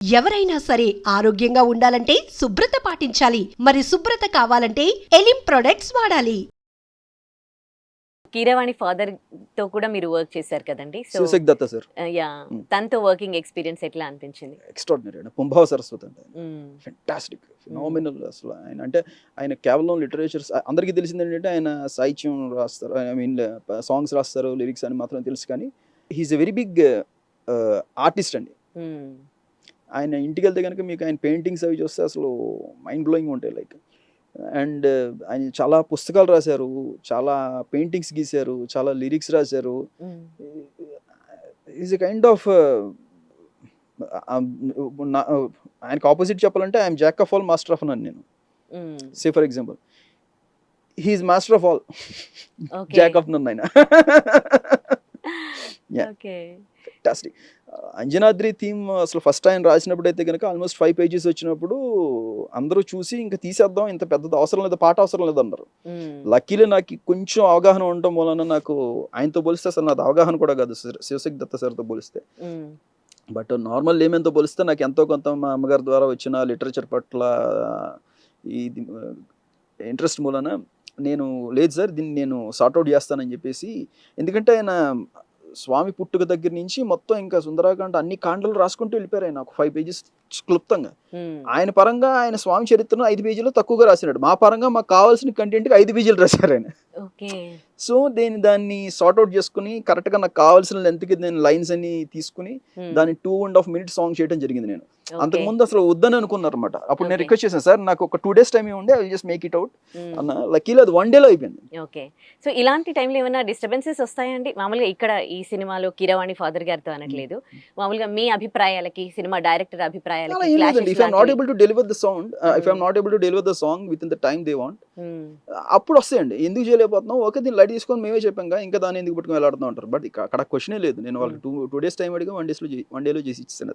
ఎవరైనా సరే ఆరోగ్యంగా ఉండాలంటే శుభ్రత పాటించాలి. మరి శుభ్రత కావాలంటే ఎలిం ప్రొడక్ట్స్ వాడాలి. కీరవాణి ఫాదర్ తో కూడా మీరు వర్క్ చేశారు కదండి. శివశక్తి దత్త సార్ యా తనతో వర్కింగ్ ఎక్స్పీరియన్స్ ఎట్లా అనిపించింది? ఎక్స్ట్రాడినరీ అండి. పుంభావ సరస్వతి అంటే ఫెంటాస్టిక్ ఫినామినల్. అసలు ఆయన అంటే ఆయన కేవలం లిటరేచర్ అందరికీ తెలిసింది ఏంటంటే ఆయన సాహిత్యం రాస్తారు, ఐ మీన్ సాంగ్స్ రాస్తారు, లిరిక్స్ అని మాత్రం తెలుసు. కానీ he is a very big artist అండి. ఆయన ఇంటికి వెళ్తే కనుక మీకు ఆయన పెయింటింగ్స్ అవి చూస్తే అసలు మైండ్ బ్లోయింగ్ ఉంటాయి. లైక్ అండ్ ఆయన చాలా పుస్తకాలు రాశారు, చాలా పెయింటింగ్స్ గీశారు, చాలా లిరిక్స్ రాశారు. ఈజ్ ఎ కైండ్ ఆఫ్ ఆయనకు ఆపోజిట్ చెప్పాలంటే I'm jack of all master of none. నేను say for example he's master of all, jack of none ఆయన. ఫెంటాస్టిక్. అంజనాద్రి థీమ్ అసలు ఫస్ట్ ఆయన రాసినప్పుడు అయితే కనుక ఆల్మోస్ట్ 5 pages వచ్చినప్పుడు అందరూ చూసి ఇంకా తీసేద్దాం, ఇంత పెద్దది అవసరం లేదు, పాట అవసరం లేదు అన్నారు. లక్కీలో నాకు కొంచెం అవగాహన ఉండటం వలన నాకు ఆయనతో పోలిస్తే అసలు నాది అవగాహన కూడా కాదు శివశక్తి దత్త సార్తో పోలిస్తే. బట్ నార్మల్ లేమెంతో పోలిస్తే నాకు ఎంతో కొంత మా అమ్మగారి ద్వారా వచ్చిన లిటరేచర్ పట్ల ఇది ఇంట్రెస్ట్ మూలన నేను లేదు సార్ దీన్ని నేను సార్ట్అవుట్ చేస్తానని చెప్పేసి. ఎందుకంటే ఆయన స్వామి పుట్టుక దగ్గర నుంచి మొత్తం ఇంకా సుందరాకాండ అన్ని కాండలు రాసుకుంటూ వెళ్ళిపోయారు ఆయన ఒక 5 pages క్లుప్తంగా. ఆయన పరంగా ఆయన స్వామి చరిత్రను 5 pages తక్కువగా రాసినాడు. మా పరంగా మాకు కావాల్సిన కంటెంట్కి 5 pages రాశారు ఆయన. సో దాన్ని సార్ట్అవుట్ చేసుకుని కరెక్ట్గా నాకు కావాల్సిన లెంత్కి నేను లైన్స్ అన్ని తీసుకుని దాన్ని 2.5 minutes సాంగ్ చేయడం జరిగింది. నేను అంతకుముందు అసలు వద్దని అనుకున్నారు అనమాట. అప్పుడు నేను రిక్వెస్ట్ చేశాను, సార్ నాకు ఒక 2 days టైం ఉండే, I will just make it out అన్న. లక్కీలో అది 1 day అయిపోయింది. ఓకే. సో ఇలాంటి టైంలో ఏమైనా డిస్టర్బెన్సెస్ వస్తాయండి? మామూలుగా ఇక్కడ ఈ సినిమాలో కీరవాణి ఫాదర్ గారితో అనట్లేదు, మామూలుగా మీ అభిప్రాయాలకి సినిమా డైరెక్టర్ అభిప్రాయాలకి if I'm not able to deliver the sound, if I'm not able to deliver the song within the time they want, అప్పుడు వస్తాయండి. ఎందుకు చేయలేకపోతున్నాం, ఓకే దీన్ని లైట్ తీసుకొని మేమే చెప్పాం ఇంకా దాన్ని ఎందుకు పట్టుకొని వెళ్ళాడుతూ ఉంటారు. బట్ అక్కడ క్వశ్చనే లేదు. నేను వాళ్ళకి 2 days టైం అడిగా 1 day లో చేసి ఇచ్చాను.